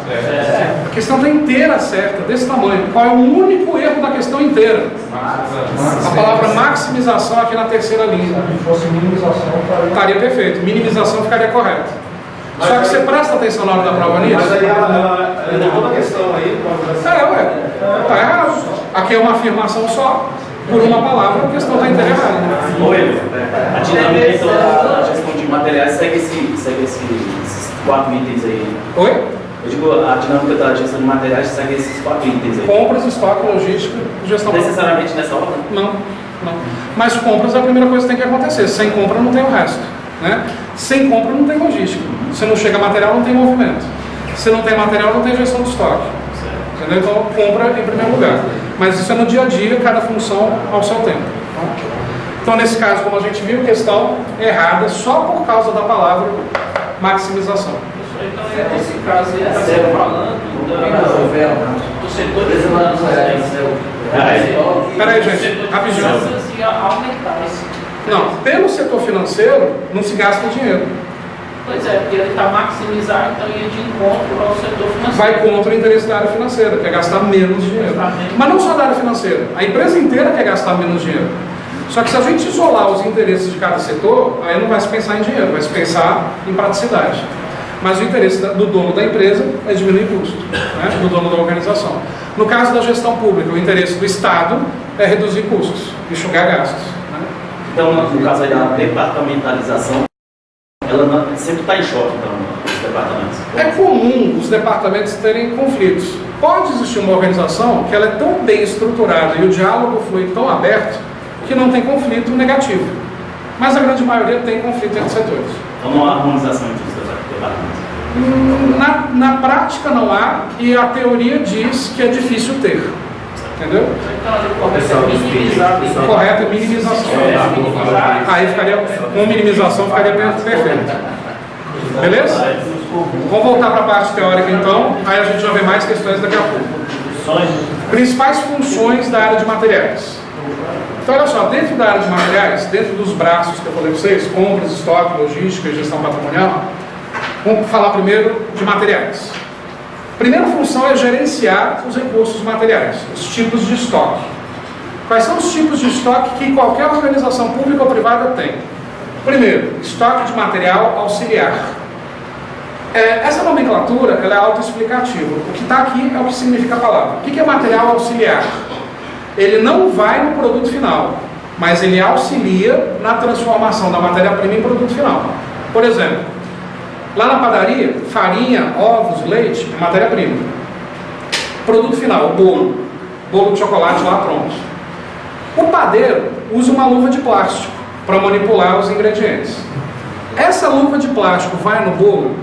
A questão está inteira certa, desse tamanho. Qual é o único erro da questão inteira? A palavra maximização aqui na terceira linha. Se fosse minimização, Estaria perfeito. Minimização ficaria correto. Só que você presta atenção na hora da prova nisso? Mas aí ela levou toda a questão aí. Tá errado. Aqui é uma afirmação só. Por uma palavra, a questão está inteira errada. Oi, a dinâmica então, da gestão de materiais segue esses 4 itens aí. Oi? Eu digo, a dinâmica da gestão de materiais segue esses 4 itens aí. Compras, estoque, logística, gestão. Necessariamente nessa ordem? Não. Mas compras é a primeira coisa que tem que acontecer. Sem compra não tem o resto. Né? Sem compra não tem logística. Se não chega material, não tem movimento. Se não tem material, não tem gestão de estoque. Entendeu? Então, compra em primeiro lugar. Mas isso é no dia a dia, cada função ao seu tempo. Então, nesse caso, como a gente viu, questão errada só por causa da palavra maximização. Então, nesse caso, ele está falando do setor de finanças. Peraí, gente, rapidinho. E aumentar esse. Não, pelo setor financeiro, não se gasta dinheiro. Pois é, porque ele está maximizar, então ia de encontro ao setor financeiro. Vai contra o interesse da área financeira, que é gastar menos dinheiro. Mas não só da área financeira, a empresa inteira quer gastar menos dinheiro. Só que se a gente isolar os interesses de cada setor, aí não vai se pensar em dinheiro, vai se pensar em praticidade. Mas o interesse do dono da empresa é diminuir custo, né? Do dono da organização. No caso da gestão pública, o interesse do Estado é reduzir custos, enxugar gastos. Né? Então, no caso aí da departamentalização, ela sempre está em choque, então, os departamentos. É comum os departamentos terem conflitos. Pode existir uma organização que ela é tão bem estruturada e o diálogo flui tão aberto que não tem conflito negativo. Mas a grande maioria tem conflito entre setores. Então não há harmonização entre os departamentos? Na prática não há, e a teoria diz que é difícil ter. Entendeu? Então, ele começa a minimizar. Correto, minimização. Aí ficaria, com minimização ficaria perfeito. Beleza? Vamos voltar para a parte teórica então, aí a gente já vê mais questões daqui a pouco. Principais funções da área de materiais. Então olha só, dentro da área de materiais, dentro dos braços que eu falei para vocês, compras, estoque, logística e gestão patrimonial, vamos falar primeiro de materiais. Primeira função é gerenciar os recursos materiais, os tipos de estoque. Quais são os tipos de estoque que qualquer organização pública ou privada tem? Primeiro, estoque de material auxiliar. Essa nomenclatura ela é autoexplicativa. O que está aqui é o que significa a palavra. O que é material auxiliar? Ele não vai no produto final, mas ele auxilia na transformação da matéria-prima em produto final. Por exemplo, lá na padaria, farinha, ovos, leite é matéria-prima. Produto final, bolo de chocolate lá pronto. O padeiro usa uma luva de plástico para manipular os ingredientes. Essa luva de plástico vai no bolo?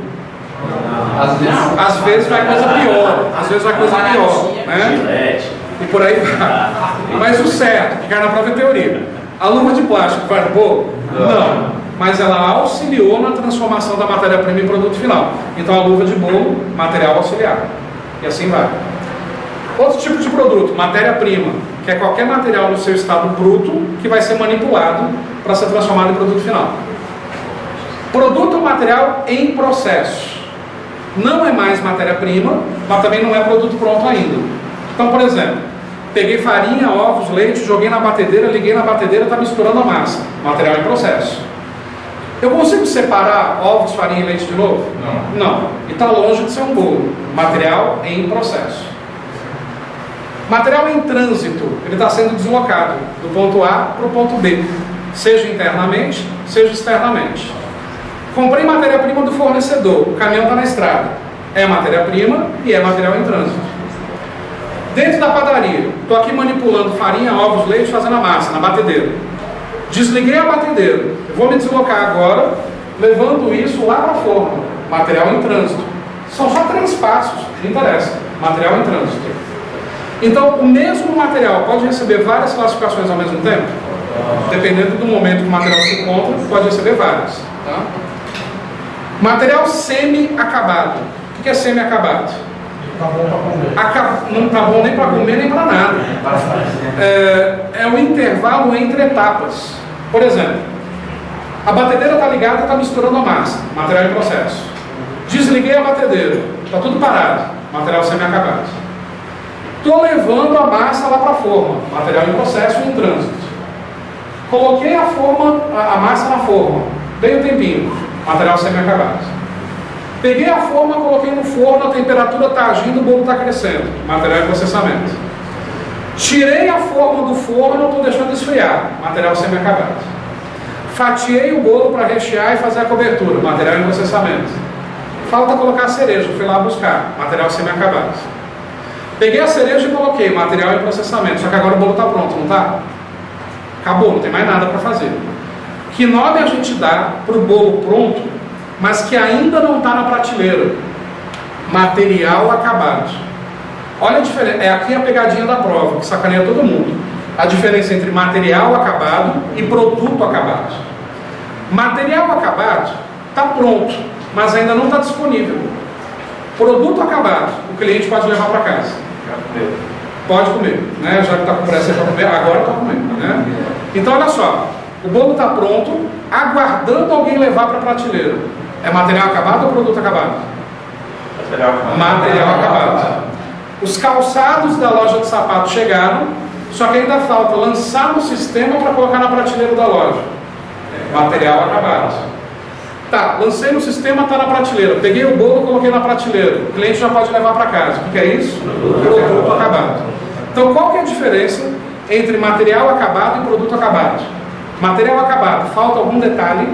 Às vezes vai coisa pior. Às vezes vai coisa pior, né? E por aí vai. Mas o certo, que cai na prova é teoria. A luva de plástico vai no bolo? Não. Mas ela auxiliou na transformação da matéria-prima em produto final. Então a luva de bolo, material auxiliar. E assim vai. Outro tipo de produto, matéria-prima, que é qualquer material no seu estado bruto que vai ser manipulado para ser transformado em produto final. Produto ou material em processo. Não é mais matéria-prima, mas também não é produto pronto ainda. Então, por exemplo, peguei farinha, ovos, leite, joguei na batedeira, liguei na batedeira, está misturando a massa. Material em processo. Eu consigo separar ovos, farinha e leite de novo? Não. E está longe de ser um bolo. Material em processo. Material em trânsito, ele está sendo deslocado do ponto A para o ponto B, seja internamente, seja externamente. Comprei matéria-prima do fornecedor, o caminhão está na estrada. É matéria-prima e é material em trânsito. Dentro da padaria, estou aqui manipulando farinha, ovos, leite, fazendo a massa na batedeira. Desliguei a batedeira, eu vou me deslocar agora, levando isso lá para a forma. Material em trânsito. São só 3 passos, não interessa. Material em trânsito. Então, o mesmo material pode receber várias classificações ao mesmo tempo? Dependendo do momento que o material se encontra, pode receber várias. Tá? Material semi-acabado. O que é semi-acabado? Tá bom para comer. Não está bom nem para comer, nem para nada. É o intervalo entre etapas. Por exemplo, a batedeira está ligada, está misturando a massa, material em processo. Desliguei a batedeira, está tudo parado, material semi-acabado. Estou levando a massa lá para a forma, material em processo e em trânsito. Coloquei a massa na forma, dei um tempinho, material semi-acabado. Peguei a forma, coloquei no forno, a temperatura está agindo, o bolo está crescendo, material em processamento. Tirei a forma do forno, estou deixando esfriar, material semi-acabado. Fatiei o bolo para rechear e fazer a cobertura, material em processamento. Falta colocar a cereja, fui lá buscar, material semi-acabado. Peguei a cereja e coloquei, material em processamento, só que agora o bolo está pronto, não está? Acabou, não tem mais nada para fazer. Que nome a gente dá para o bolo pronto, mas que ainda não está na prateleira? Material acabado. Olha a diferença, é aqui a pegadinha da prova, que sacaneia todo mundo. A diferença entre material acabado e produto acabado. Material acabado está pronto, mas ainda não está disponível. Produto acabado, o cliente pode levar para casa. Pode comer, né? Já que está com pressa para comer, agora está comendo, né? Então olha só, o bolo está pronto, aguardando alguém levar para a prateleira. É material acabado ou produto acabado? Material acabado. Os calçados da loja de sapato chegaram, só que ainda falta lançar no sistema para colocar na prateleira da loja. Material acabado. Tá, lancei no sistema, está na prateleira. Peguei o bolo, coloquei na prateleira. O cliente já pode levar para casa. O que é isso? Produto acabado. Então, qual que é a diferença entre material acabado e produto acabado? Material acabado, falta algum detalhe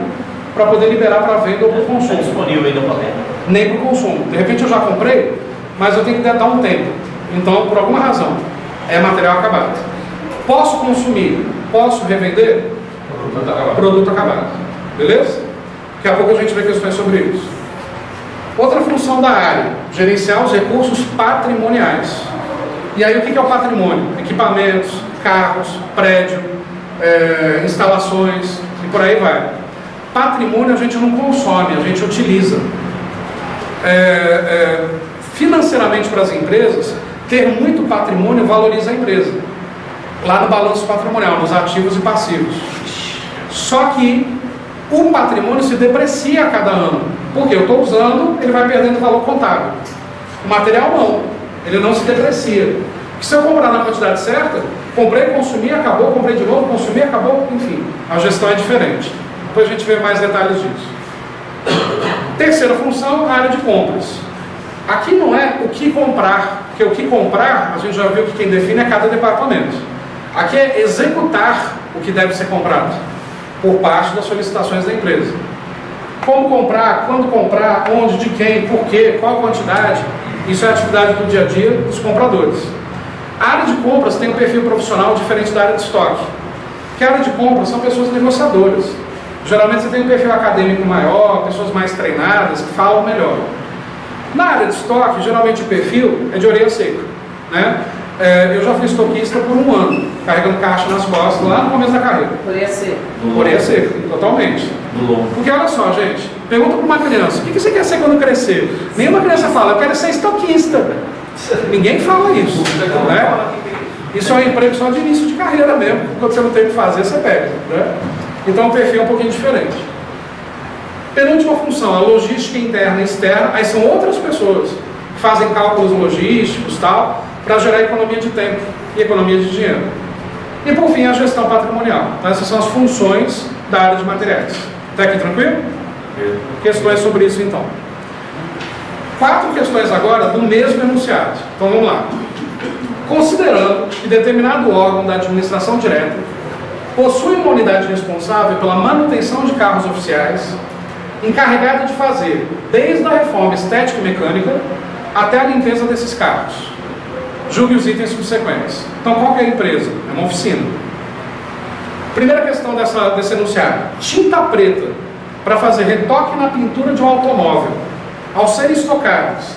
para poder liberar para venda ou para o consumo. Está disponível ainda para venda? Nem para o consumo. De repente eu já comprei, mas eu tenho que dar um tempo. Então, por alguma razão, é material acabado. Posso consumir? Posso revender? Produto acabado. Beleza? Daqui a pouco a gente vê questões sobre isso. Outra função da área, gerenciar os recursos patrimoniais. E aí o que é o patrimônio? Equipamentos, carros, prédio, instalações e por aí vai. Patrimônio a gente não consome, a gente utiliza. Financeiramente para as empresas, ter muito patrimônio valoriza a empresa. Lá no balanço patrimonial, nos ativos e passivos. Só que o patrimônio se deprecia a cada ano. Porque eu estou usando, ele vai perdendo valor contábil. O material não, ele não se deprecia. Porque se eu comprar na quantidade certa, comprei, consumi, acabou, comprei de novo, consumi, acabou, enfim, a gestão é diferente. Depois a gente vê mais detalhes disso. Terceira função, a área de compras. Aqui não é o que comprar, porque o que comprar, a gente já viu que quem define é cada departamento. Aqui é executar o que deve ser comprado, por parte das solicitações da empresa. Como comprar, quando comprar, onde, de quem, por quê, qual quantidade, isso é a atividade do dia a dia dos compradores. A área de compras tem um perfil profissional diferente da área de estoque. Porque a área de compras são pessoas negociadoras. Geralmente você tem um perfil acadêmico maior, pessoas mais treinadas, que falam melhor. Na área de estoque, geralmente o perfil é de orelha seca, né? Eu já fui estoquista por 1 ano, carregando caixa nas costas, lá no começo da carreira. Orelha seca. Orelha seca, totalmente. Porque olha só, gente, pergunta para uma criança, o que você quer ser quando crescer? Nenhuma criança fala, eu quero ser estoquista. Ninguém fala isso, né? Isso é um emprego só de início de carreira mesmo, quando você não tem o que fazer, você pega, né? Então o perfil é um pouquinho diferente. Penúltima função, a logística interna e externa, aí são outras pessoas que fazem cálculos logísticos, tal, para gerar economia de tempo e economia de dinheiro. E por fim, a gestão patrimonial. Então, essas são as funções da área de materiais. Está aqui tranquilo? Questões sobre isso então. 4 questões agora do mesmo enunciado. Então vamos lá. Considerando que determinado órgão da administração direta possui uma unidade responsável pela manutenção de carros oficiais, encarregada de fazer desde a reforma estética e mecânica até a limpeza desses carros. Julgue os itens subsequentes. Então, qual que é a empresa? É uma oficina. Primeira questão desse enunciado. Tinta preta para fazer retoque na pintura de um automóvel, ao serem estocados,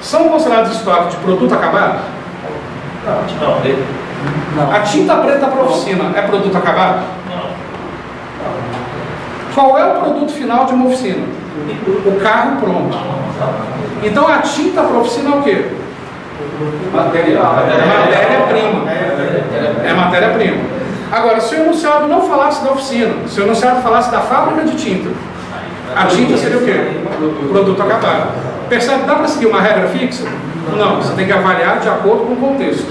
são considerados estoque de produto acabado? Não. A tinta preta para oficina é produto acabado? Qual é o produto final de uma oficina? O carro pronto. Então a tinta para oficina é o quê? Matéria-prima. É matéria-prima. Agora, se o enunciado não falasse da oficina, se o enunciado falasse da fábrica de tinta, a tinta seria o quê? O produto acabado. Percebe? Dá para seguir uma regra fixa? Não, você tem que avaliar de acordo com o contexto.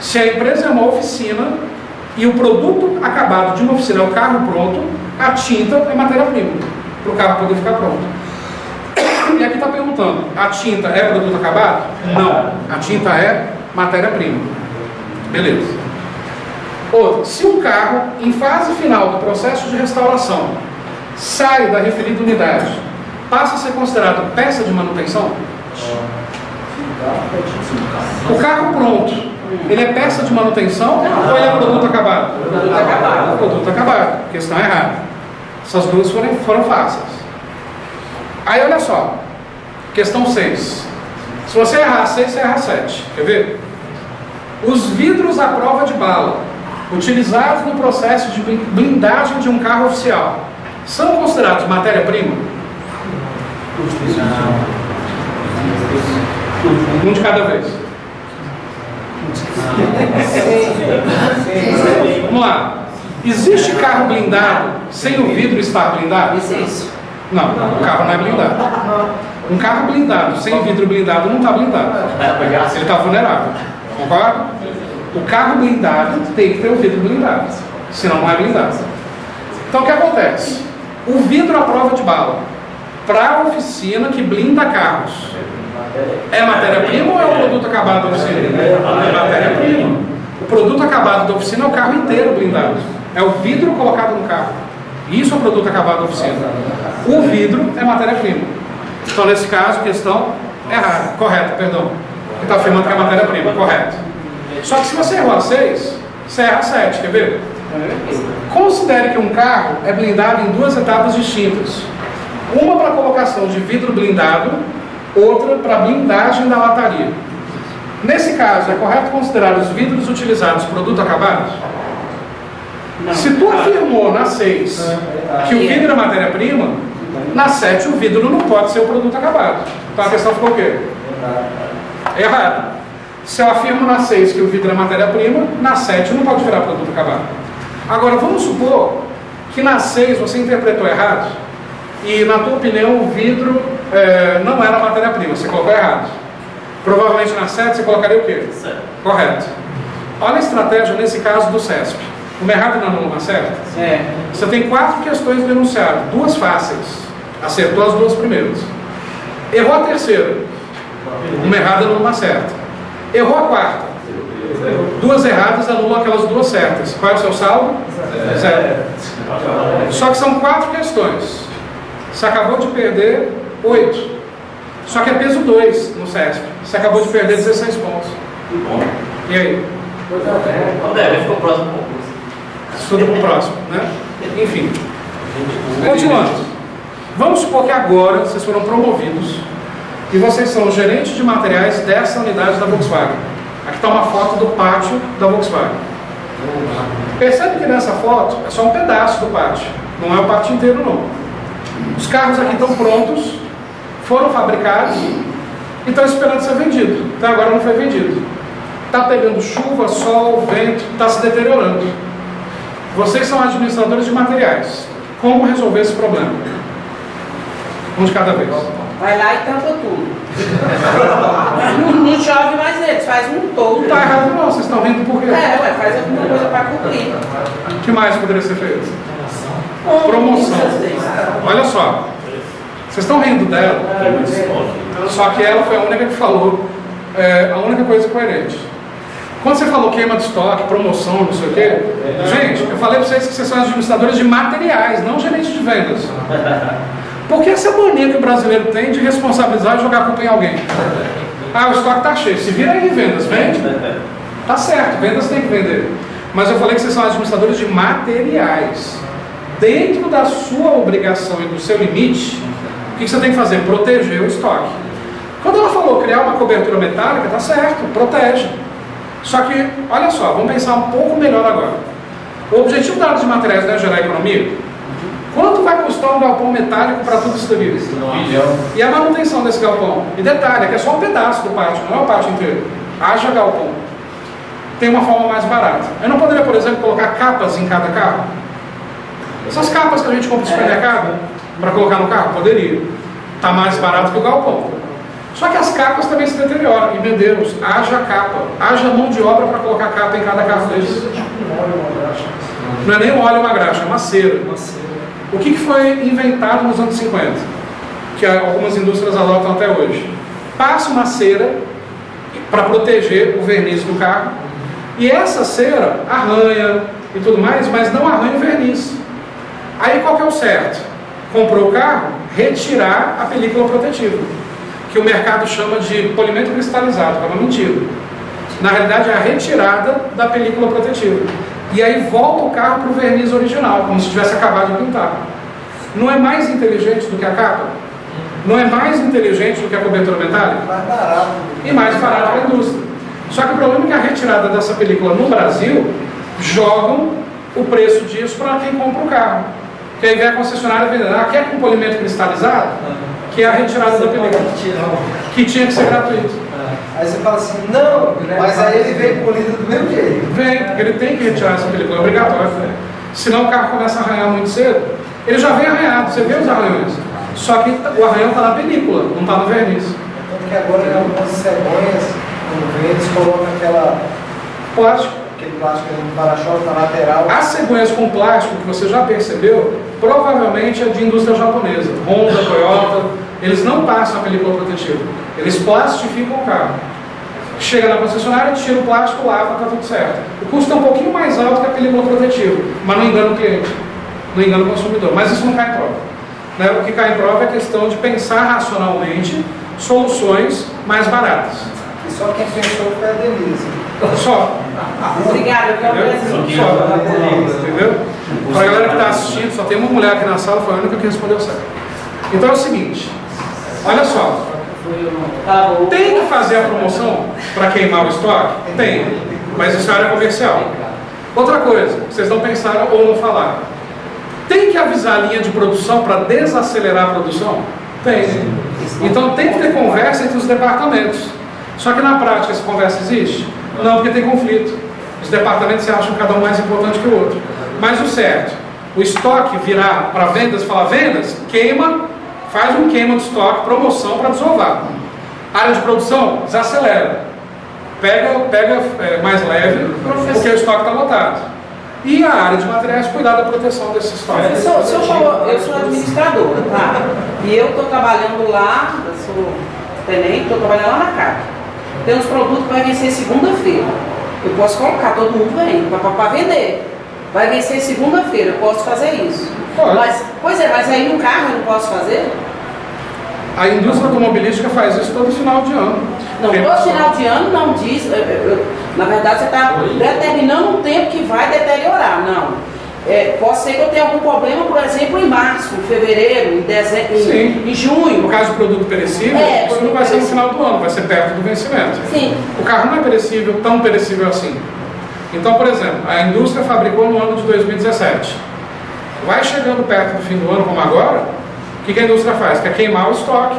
Se a empresa é uma oficina e o produto acabado de uma oficina é o carro pronto, a tinta é matéria-prima, para o carro poder ficar pronto. E aqui está perguntando, a tinta é produto acabado? Não, a tinta é matéria-prima. Beleza. Outra, se um carro, em fase final do processo de restauração, sai da referida unidade, passa a ser considerado peça de manutenção? O carro pronto, ele é peça de manutenção ou ele é produto acabado? Produto acabado. Produto acabado. Questão errada. Essas duas foram fáceis. Aí olha só, questão 6. Se você errar 6, você erra 7. Quer ver? Os vidros à prova de bala, utilizados no processo de blindagem de um carro oficial, são considerados matéria-prima? Um de cada vez. Vamos lá. Existe carro blindado sem o vidro estar blindado? Existe. Não, o carro não é blindado. Um carro blindado sem vidro blindado não está blindado. Ele está vulnerável. Concorda? O carro blindado tem que ter o vidro blindado, senão não é blindado. Então o que acontece? O vidro à prova de bala para a oficina que blinda carros é matéria-prima ou é o produto acabado da oficina? É matéria-prima. O produto acabado da oficina é o carro inteiro blindado. É o vidro colocado no carro. Isso é o produto acabado da oficina. O vidro é matéria-prima. Então, nesse caso, questão errada. Correta, perdão. Ele está afirmando que é matéria-prima. Correto. Só que se você errou a 6, você erra a 7. Quer ver? Considere que um carro é blindado em 2 etapas distintas. Uma para colocação de vidro blindado, outra para blindagem da lataria. Nesse caso, é correto considerar os vidros utilizados produto acabado? Não. Se tu afirmou na 6 que o vidro é matéria-prima, na 7 o vidro não pode ser o produto acabado. Então a questão ficou o quê? Errado. Se eu afirmo na 6 que o vidro é matéria-prima, na 7 não pode virar produto acabado. Agora, vamos supor que na 6 você interpretou errado e, na tua opinião, o vidro não era matéria-prima, você colocou errado. Provavelmente na seta você colocaria o quê? Certo. Correto. Olha a estratégia nesse caso do CESP. Uma errada não anula uma certa? Você tem 4 questões do enunciado, 2 fáceis. Acertou as 2 primeiras. Errou a terceira. Uma errada anula uma certa. Errou a quarta. 2 erradas anulam aquelas 2 certas. Qual é o seu saldo? 0. Só que são 4 questões. Você acabou de perder 8. Só que é peso 2 no CESP. Você acabou de perder 16 pontos. E aí? Ficou próximo do concurso. Estuda para o próximo, né? Enfim. Continuando. Vamos supor que agora vocês foram promovidos e vocês são os gerentes de materiais dessa unidade da Volkswagen. Aqui está uma foto do pátio da Volkswagen. Percebe que nessa foto é só um pedaço do pátio, não é o pátio inteiro não. Os carros aqui estão prontos, foram fabricados e estão esperando ser vendidos. Até agora não foi vendido. Está pegando chuva, sol, vento, está se deteriorando. Vocês são administradores de materiais. Como resolver esse problema? Um de cada vez. Vai lá e tampa tudo. Não chove mais eles, faz um todo. Não está errado não, vocês estão rindo por quê? Faz alguma coisa para cumprir. O que mais poderia ser feito? Promoção. Olha só. Vocês estão rindo dela, só que ela foi a única que falou a única coisa coerente. Quando você falou queima de estoque, promoção, não sei o quê, gente, eu falei para vocês que vocês são administradores de materiais, não gerentes de vendas. Porque essa mania que o brasileiro tem de responsabilizar e jogar a culpa em alguém. Ah, o estoque está cheio, se vira aí vendas, vende. Tá certo, vendas tem que vender. Mas eu falei que vocês são administradores de materiais. Dentro da sua obrigação e do seu limite, o que você tem que fazer? Proteger o estoque. Quando ela falou criar uma cobertura metálica, tá certo, protege. Só que, olha só, vamos pensar um pouco melhor agora. O objetivo da área de materiais não é gerar economia? Quanto vai custar um galpão metálico para tudo isso daqui? E a manutenção desse galpão? E detalhe, que é só um pedaço do pátio, não é o pátio inteiro. Haja galpão. Tem uma forma mais barata. Eu não poderia, por exemplo, colocar capas em cada carro? Essas capas que a gente compra no supermercado para colocar no carro? Poderia. Está mais barato que o galpão. Só que as capas também se deterioram. E, meu Deus, haja capa. Haja mão de obra para colocar capa em cada carro desses. Não é nem um óleo e uma graxa, é uma cera. O que foi inventado nos anos 50? Que algumas indústrias adotam até hoje. Passa uma cera para proteger o verniz do carro. E essa cera arranha e tudo mais, mas não arranha o verniz. Aí qual que é o certo? Comprou o carro, retirar a película protetiva, que o mercado chama de polimento cristalizado, que é uma mentira. Na realidade é a retirada da película protetiva. E aí volta o carro para o verniz original, como se tivesse acabado de pintar. Não é mais inteligente do que a capa? Não é mais inteligente do que a cobertura metálica? Mais barato. E mais barato para a indústria. Só que o problema é que a retirada dessa película no Brasil jogam o preço disso para quem compra o carro. Que aí vem a concessionária vendendo, quer com polimento cristalizado? Que é a retirada da película. Que tinha que ser gratuito. Aí você fala assim, não, mas aí ele vem polido do mesmo jeito. Vem, porque ele tem que retirar essa película, é obrigatório. Senão o carro começa a arranhar muito cedo. Ele já vem arranhado, você vê os arranhões. Só que o arranhão está na película, não está no verniz. Tanto que agora em algumas cegonhas, quando vem, eles colocam aquele plástico no para-choque na lateral. As cegonhas com plástico, que você já percebeu, provavelmente é de indústria japonesa. Honda, Toyota, eles não passam a película protetiva. Eles plastificam o carro. Chega na concessionária, tira o plástico, lava, está tudo certo. O custo é um pouquinho mais alto que a película protetiva, mas não engana o cliente, não engana o consumidor. Mas isso não cai em prova. Né? O que cai em prova é a questão de pensar racionalmente soluções mais baratas. E só quem pensou foi a Denise. Só. Obrigada, entendeu? Para a galera que está assistindo, só tem uma mulher aqui na sala, foi a única que respondeu certo. Então é o seguinte, olha só. Tem que fazer a promoção para queimar o estoque? Tem, mas isso é área comercial. Outra coisa, vocês não pensaram ou não falaram. Tem que avisar a linha de produção para desacelerar a produção? Tem. Então tem que ter conversa entre os departamentos. Só que na prática essa conversa existe? Não, porque tem conflito. Os departamentos se acham cada um mais importante que o outro. Mas o certo, o estoque virar para vendas, falar vendas, queima, faz um queima de estoque, promoção para desovar. Área de produção, desacelera. Pega mais leve, porque o estoque está lotado. E a área de materiais, cuidar da proteção desse estoque. Eu sou administradora, tá? E eu estou trabalhando lá, eu sou tenente, estou trabalhando lá na CAP. Tem uns produtos que vai vencer segunda-feira. Eu posso colocar, todo mundo vem, para vender. Vai vencer segunda-feira, eu posso fazer isso. Pode. Mas aí no carro eu não posso fazer? A indústria automobilística faz isso todo final de ano. Não, todo final de ano não diz. Na verdade, você está determinando um tempo que vai deteriorar. Não. Pode ser que eu tenha algum problema, por exemplo, em março, em fevereiro, em dezembro, em junho. No caso do produto perecível, isso não vai ser no final do ano, vai ser perto do vencimento. Sim. O carro não é perecível, tão perecível assim. Então, por exemplo, a indústria fabricou no ano de 2017. Vai chegando perto do fim do ano, como agora, o que a indústria faz? Quer queimar o estoque.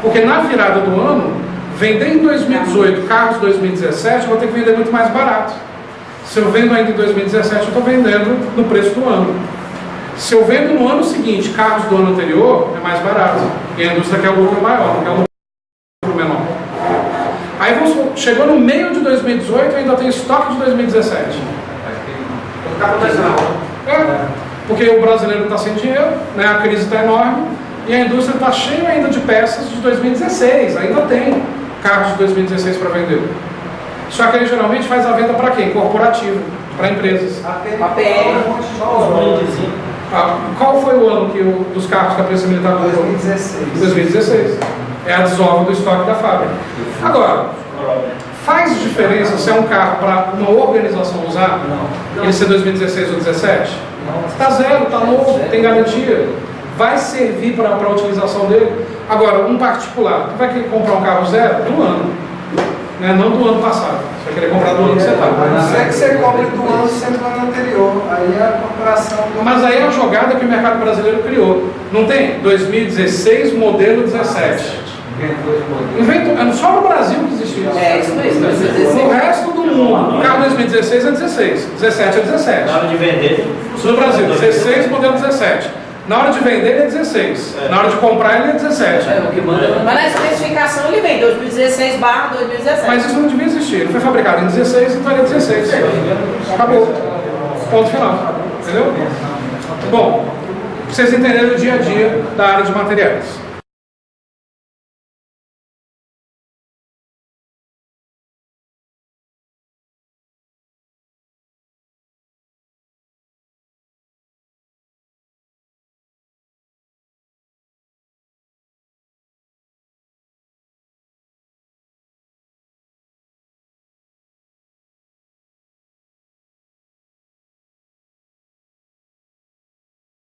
Porque na virada do ano, vender em 2018 carros de 2017, eu vou ter que vender muito mais barato. Se eu vendo ainda em 2017, eu estou vendendo no preço do ano. Se eu vendo no ano seguinte carros do ano anterior, é mais barato. E a indústria quer o lucro maior, não quer o lucro menor. Aí chegou no meio de 2018 e ainda tem estoque de 2017. O que está acontecendo? Porque o brasileiro está sem dinheiro, né, a crise está enorme, e a indústria está cheia ainda de peças de 2016, ainda tem carros de 2016 para vender. Só que ele geralmente faz a venda para quem? Corporativo, para empresas. Qual foi o ano dos carros que a Polícia Militar comprou? 2016. 2016. É a desova do estoque da fábrica. Agora, faz diferença se é um carro para uma organização usar? Não. Ele ser 2016 ou 2017? Está zero, está novo, tem garantia. Vai servir para a utilização dele. Agora, um particular, tu vai querer comprar um carro zero? Do ano. Né? Não do ano passado. Você vai querer comprar do ano que você está. A não ser que você compre do ano sempre do ano anterior. Aí é a comparação do... Mas aí é a jogada que o mercado brasileiro criou. Não tem? 2016, modelo 17. É só no Brasil que existe isso. É isso mesmo. No resto do mundo, o carro 2016 é 16, 17 é 17. Na hora de vender, No Brasil, 16, modelo 17. Na hora de vender, ele é 16. Na hora de comprar, ele é 17. O que manda. Mas na especificação ele vem 2016/2017. Mas isso não devia existir. Ele foi fabricado em 16, então ele é 16. Acabou. Ponto final. Entendeu? Bom, pra vocês entenderem o dia a dia da área de materiais.